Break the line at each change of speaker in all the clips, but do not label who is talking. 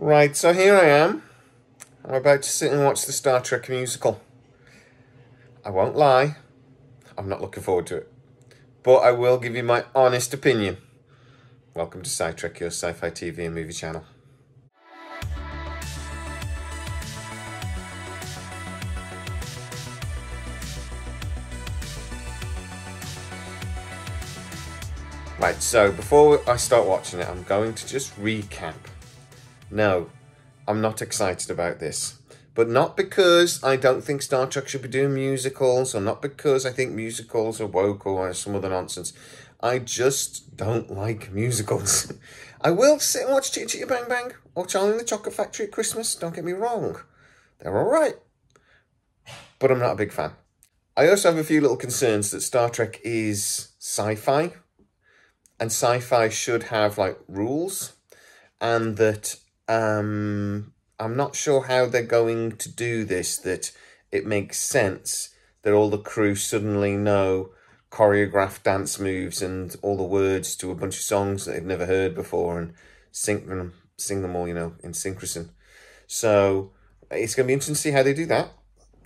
Right, so here I am. I'm about to sit and watch the Star Trek musical. I won't lie, I'm not looking forward to it. But I will give you my honest opinion. Welcome to Trekky, your sci-fi TV and movie channel. Right, so before I start watching it, I'm going to just recap. No, I'm not excited about this. But not because I don't think Star Trek should be doing musicals, or not because I think musicals are woke or some other nonsense. I just don't like musicals. I will sit and watch Chitty Chitty Bang Bang or Charlie and the Chocolate Factory at Christmas, don't get me wrong. They're alright. But I'm not a big fan. I also have a few little concerns that Star Trek is sci-fi. And sci-fi should have, like, rules. And that I'm not sure how they're going to do this, that it makes sense that all the crew suddenly know choreographed dance moves and all the words to a bunch of songs that they've never heard before and sing them all, in synchrony. So it's going to be interesting to see how they do that.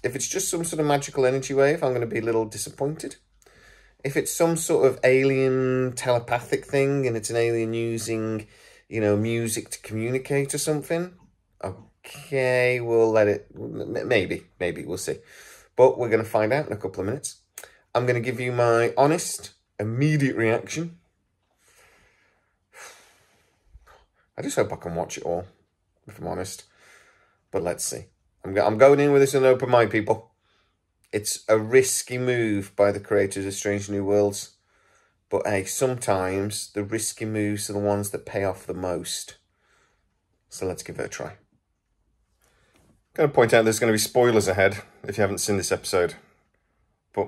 If it's just some sort of magical energy wave, I'm going to be a little disappointed. If it's some sort of alien telepathic thing and it's an alien using, music to communicate or something, okay, we'll let it, maybe, we'll see. But we're going to find out in a couple of minutes. I'm going to give you my honest, immediate reaction. I just hope I can watch it all, if I'm honest. But let's see. I'm going in with this with an open mind, people. It's a risky move by the creators of Strange New Worlds. But hey, sometimes the risky moves are the ones that pay off the most. So let's give it a try. I'm going to point out there's going to be spoilers ahead if you haven't seen this episode. But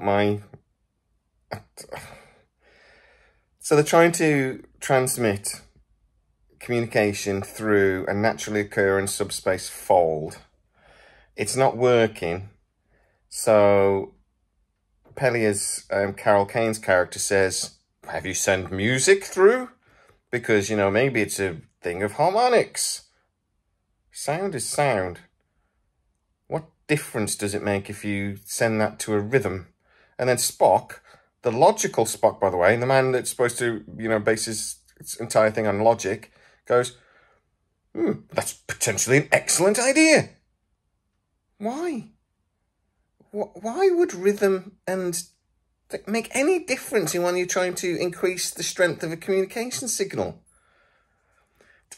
so they're trying to transmit communication through a naturally occurring subspace fold. It's not working. So Pellia's Carol Kane's character says, have you sent music through? Because, maybe it's a thing of harmonics. Sound is sound. What difference does it make if you send that to a rhythm? And then Spock, the logical Spock, by the way, the man that's supposed to, base his entire thing on logic, goes, that's potentially an excellent idea. Why? Why would rhythm and make any difference in when you're trying to increase the strength of a communication signal?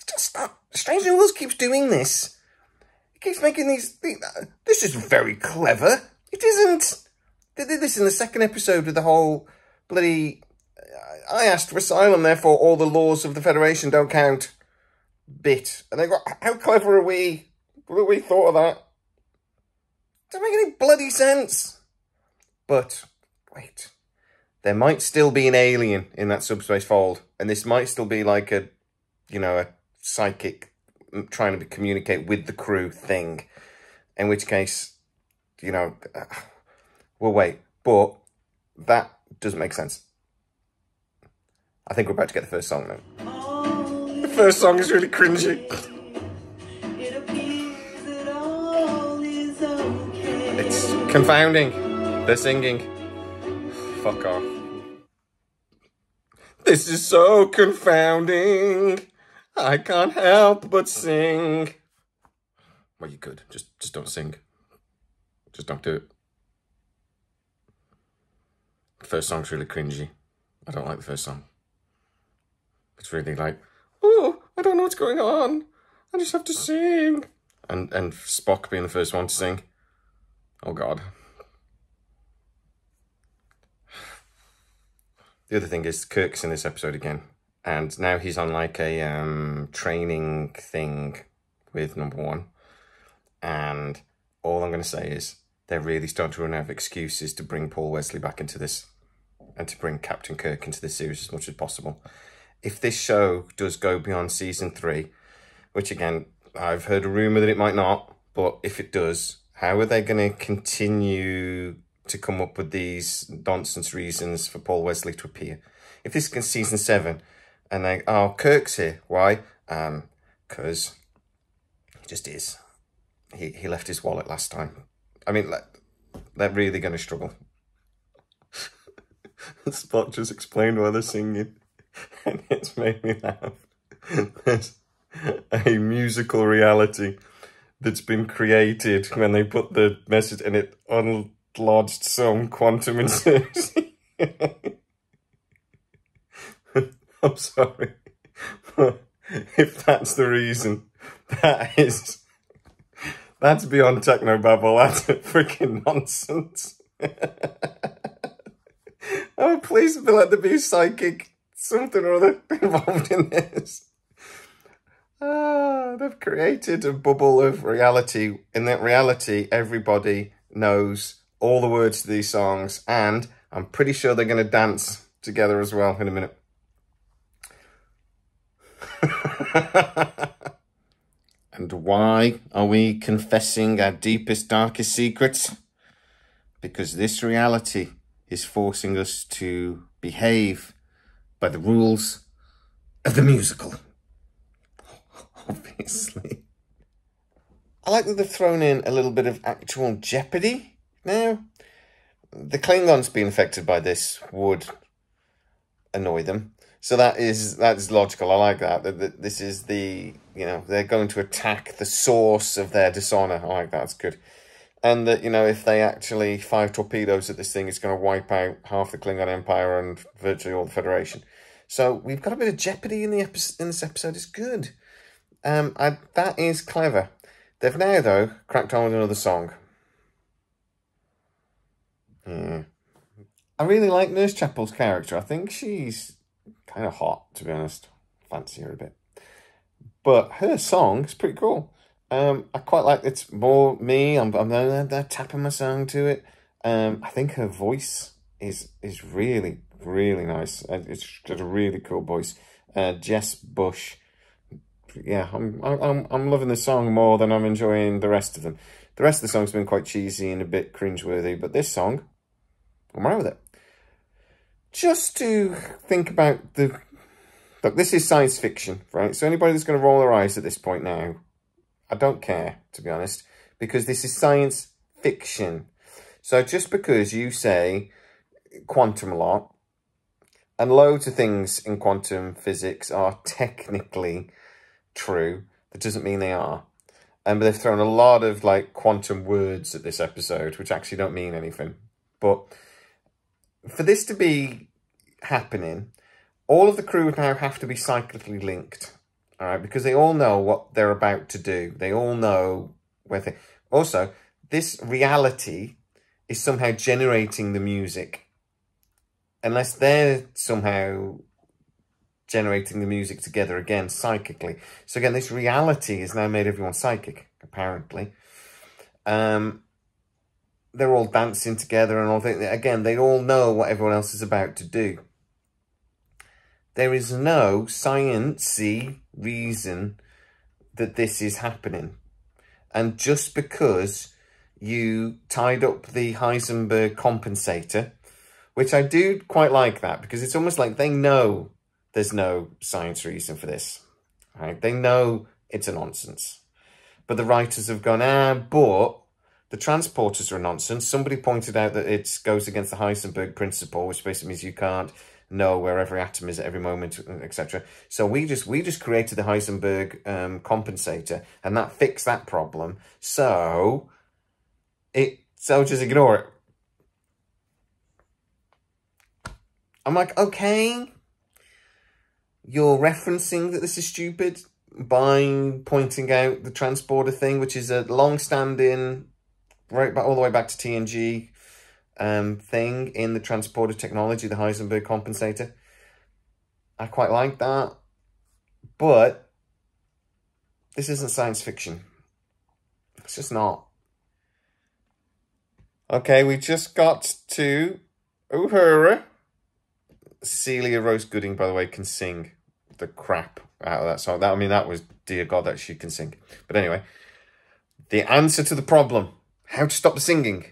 Just stop. Strange New Worlds keeps doing this. It keeps making these... This is very clever. It isn't. They did this in the second episode with the whole bloody... I asked for asylum, therefore all the laws of the Federation don't count bit. And they go, how clever are we? What have we thought of that? Doesn't make any bloody sense. But, wait. There might still be an alien in that subspace fold. And this might still be like a psychic trying to communicate with the crew thing. In which case, we'll wait. But that doesn't make sense. I think we're about to get the first song now. The first song is really cringy. It's confounding. They're singing. Fuck off. This is so confounding. I can't help but sing. Well, you could. Just don't sing. Just don't do it. The first song's really cringy. I don't like the first song. It's really like, oh, I don't know what's going on. I just have to sing. And Spock being the first one to sing. Oh, God. The other thing is Kirk's in this episode again. And now he's on like a training thing with number one. And all I'm going to say is they're really starting to run out of excuses to bring Paul Wesley back into this. And to bring Captain Kirk into this series as much as possible. If this show does go beyond season 3, which again, I've heard a rumour that it might not. But if it does... How are they going to continue to come up with these nonsense reasons for Paul Wesley to appear? If this is season 7 and they, Kirk's here. Why? Because Just is. He left his wallet last time. I mean, they're really going to struggle. Spot just explained why they're singing, and it's made me laugh. There's a musical reality that's been created when they put the message, and it unlodged some quantum insertion. I'm sorry, but if that's the reason, that's beyond technobabble. That's freaking nonsense. Oh, please let there be psychic something or other involved in this. They've created a bubble of reality. In that reality, everybody knows all the words to these songs, and I'm pretty sure they're going to dance together as well in a minute. And why are we confessing our deepest, darkest secrets? Because this reality is forcing us to behave by the rules of the musical. Obviously. I like that they've thrown in a little bit of actual jeopardy now. The Klingons being affected by this would annoy them. So that's logical. I like that. This is they're going to attack the source of their dishonor. I like that. That's good. And that, if they actually fire torpedoes at this thing, it's going to wipe out half the Klingon Empire and virtually all the Federation. So we've got a bit of jeopardy in this episode. It's good. That is clever. They've now, though, cracked on with another song. Yeah. I really like Nurse Chapel's character. I think she's kind of hot, to be honest. Fancy her a bit. But her song is pretty cool. I quite like it's more me. I'm there tapping my song to it. I think her voice is really, really nice. It's got a really cool voice. Jess Bush. Yeah, I'm loving the song more than I'm enjoying the rest of them. The rest of the song's been quite cheesy and a bit cringeworthy, but this song, I'm right with it. Just to think about look, this is science fiction, right? So anybody that's going to roll their eyes at this point now, I don't care, to be honest, because this is science fiction. So just because you say quantum a lot, and loads of things in quantum physics are technically true, that doesn't mean they are. But they've thrown a lot of quantum words at this episode, which actually don't mean anything. But for this to be happening, all of the crew now have to be cyclically linked, all right? Because they all know what they're about to do. They all know where they... Also, this reality is somehow generating the music. Unless they're somehow generating the music together again, psychically. So again, this reality has now made everyone psychic, apparently. They're all dancing together and all that. Again, they all know what everyone else is about to do. There is no science-y reason that this is happening. And just because you tied up the Heisenberg compensator, which I do quite like that, because it's almost like they know there's no science reason for this. Right? They know it's a nonsense. But the writers have gone, but the transporters are a nonsense. Somebody pointed out that it goes against the Heisenberg principle, which basically means you can't know where every atom is at every moment, etc. So we just created the Heisenberg compensator, and that fixed that problem. So just ignore it. I'm like, okay, you're referencing that this is stupid by pointing out the transporter thing, which is a long-standing, right back all the way back to TNG thing in the transporter technology, the Heisenberg compensator. I quite like that, but this isn't science fiction. It's just not. Okay, we just got to Uhura. Celia Rose Gooding, by the way, can sing the crap out of that song. That was, dear God, that she can sing. But anyway, the answer to the problem, how to stop the singing.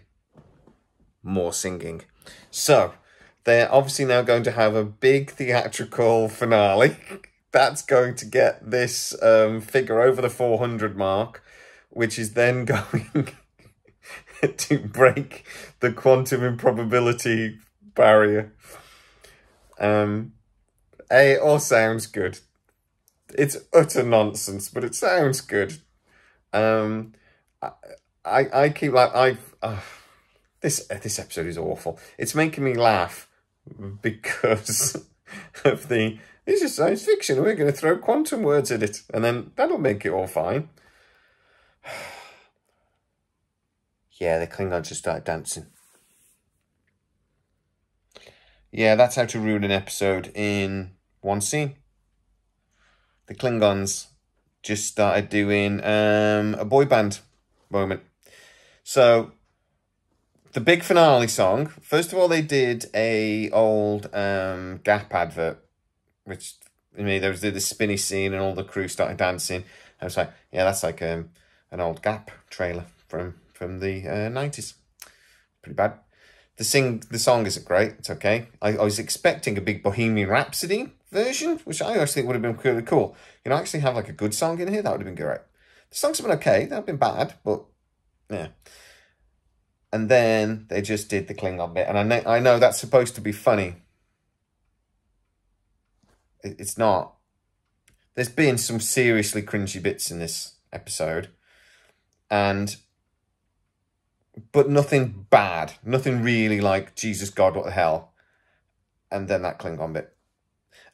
More singing. So, they're obviously now going to have a big theatrical finale that's going to get this figure over the 400 mark, which is then going to break the quantum improbability barrier. It all sounds good. It's utter nonsense, but it sounds good. I keep like this episode is awful. It's making me laugh because of this is science fiction. We're going to throw quantum words at it, and then that'll make it all fine. Yeah, the Klingons just started dancing. Yeah, that's how to ruin an episode in one scene. The Klingons just started doing a boy band moment. So, the big finale song, first of all, they did a old Gap advert, which, I mean, there was the spinny scene and all the crew started dancing. I was like, yeah, that's like an old Gap trailer from the 90s. Pretty bad. The song isn't great. It's okay. I was expecting a big Bohemian Rhapsody version, which I actually think would have been really cool. You know, actually have like a good song in here. That would have been great. The songs have been okay. They've been bad, but yeah. And then they just did the Klingon bit. And I know that's supposed to be funny. It's not. There's been some seriously cringy bits in this episode. But nothing bad. Nothing really like, Jesus God, what the hell. And then that Klingon bit.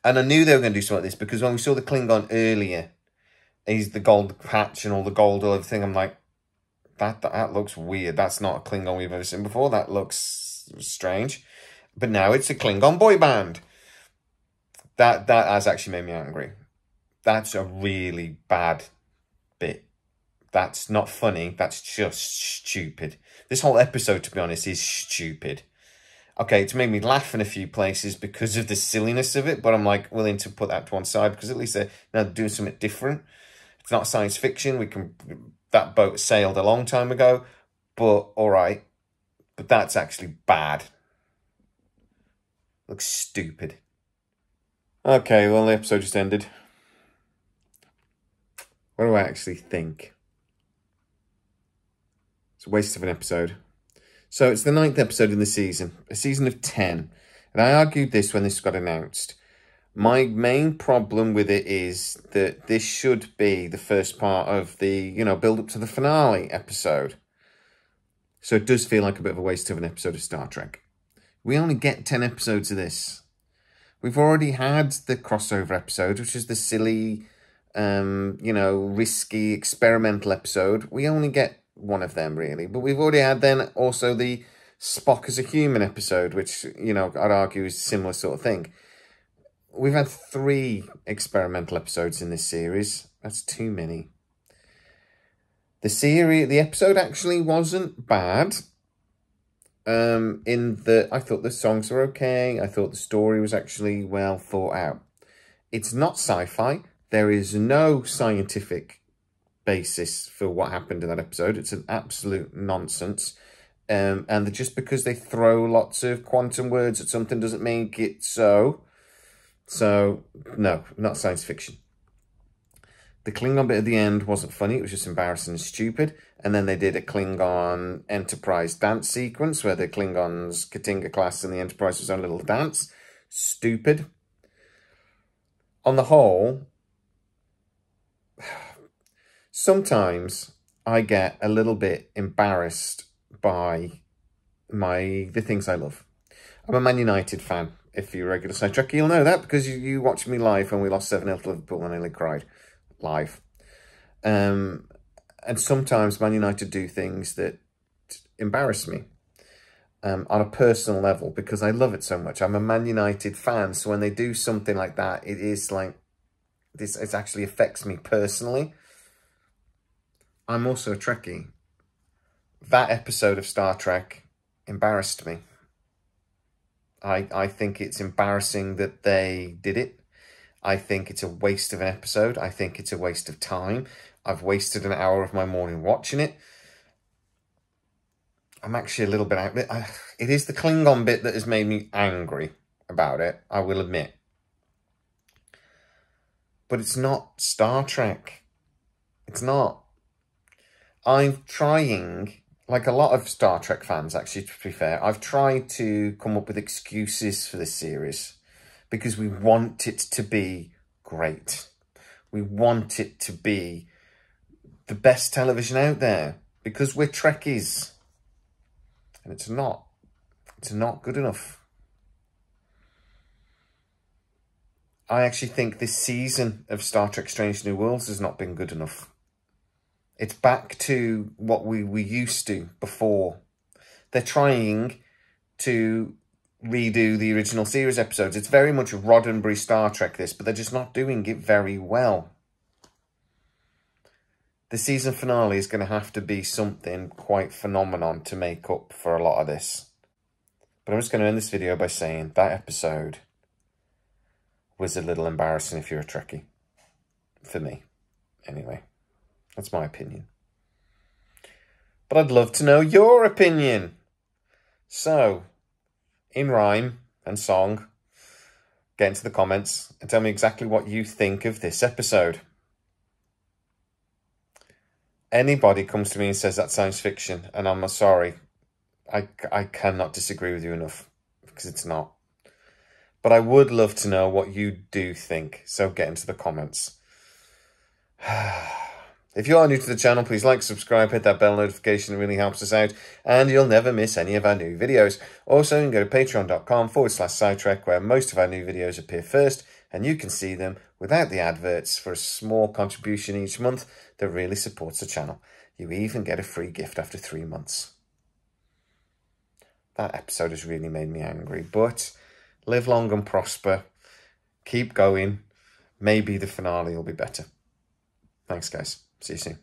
And I knew they were going to do something like this because when we saw the Klingon earlier, he's the gold patch and all the gold and everything. I'm like, that looks weird. That's not a Klingon we've ever seen before. That looks strange. But now it's a Klingon boy band. That has actually made me angry. That's a really bad bit. That's not funny. That's just stupid. This whole episode, to be honest, is stupid. Okay, it's made me laugh in a few places because of the silliness of it, but I'm like willing to put that to one side because at least they're now doing something different. It's not science fiction. That boat sailed a long time ago, but all right. But that's actually bad. Looks stupid. Okay, well, the episode just ended. What do I actually think? It's a waste of an episode. So it's the 9th episode in the season, a season of 10. And I argued this when this got announced. My main problem with it is that this should be the first part of the, build up to the finale episode. So it does feel like a bit of a waste of an episode of Star Trek. We only get 10 episodes of this. We've already had the crossover episode, which is the silly, risky experimental episode. We only get one of them, really. But we've already had then also the Spock as a human episode, which, I'd argue is a similar sort of thing. We've had 3 experimental episodes in this series. That's too many. The episode actually wasn't bad. In that I thought the songs were okay. I thought the story was actually well thought out. It's not sci-fi. There is no scientific basis for what happened in that episode. It's an absolute nonsense. And just because they throw lots of quantum words at something doesn't make it so. So, no, not science fiction. The Klingon bit at the end wasn't funny. It was just embarrassing and stupid. And then they did a Klingon Enterprise dance sequence where the Klingons, Katinga class and the Enterprise was on a little dance. Stupid. On the whole, sometimes I get a little bit embarrassed by the things I love. I'm a Man United fan. If you're a regular side Trekky, you'll know that because you watched me live when we lost 7-0 to Liverpool and I nearly cried live. And sometimes Man United do things that embarrass me on a personal level because I love it so much. I'm a Man United fan, so when they do something like that, it is like this. It actually affects me personally. I'm also a Trekkie. That episode of Star Trek embarrassed me. I think it's embarrassing that they did it. I think it's a waste of an episode. I think it's a waste of time. I've wasted an hour of my morning watching it. I'm actually a little bit out of it. It is the Klingon bit that has made me angry about it, I will admit. but it's not Star Trek. It's not. I'm trying, like a lot of Star Trek fans, actually, to be fair, I've tried to come up with excuses for this series because we want it to be great. We want it to be the best television out there because we're Trekkies. And it's not. It's not good enough. I actually think this season of Star Trek Strange New Worlds has not been good enough. It's back to what we were used to before. They're trying to redo the original series episodes. It's very much Roddenberry Star Trek, this, but they're just not doing it very well. The season finale is going to have to be something quite phenomenon to make up for a lot of this. But I'm just going to end this video by saying that episode was a little embarrassing if you're a Trekkie. For me, anyway. That's my opinion. But I'd love to know your opinion. So, in rhyme and song, get into the comments and tell me exactly what you think of this episode. Anybody comes to me and says that's science fiction, and I'm sorry. I cannot disagree with you enough, because it's not. But I would love to know what you do think, so get into the comments. If you are new to the channel, please like, subscribe, hit that bell notification. It really helps us out. And you'll never miss any of our new videos. Also, you can go to patreon.com/SciTrek, where most of our new videos appear first. And you can see them without the adverts for a small contribution each month that really supports the channel. You even get a free gift after 3 months. That episode has really made me angry. But live long and prosper. Keep going. Maybe the finale will be better. Thanks, guys. See you soon.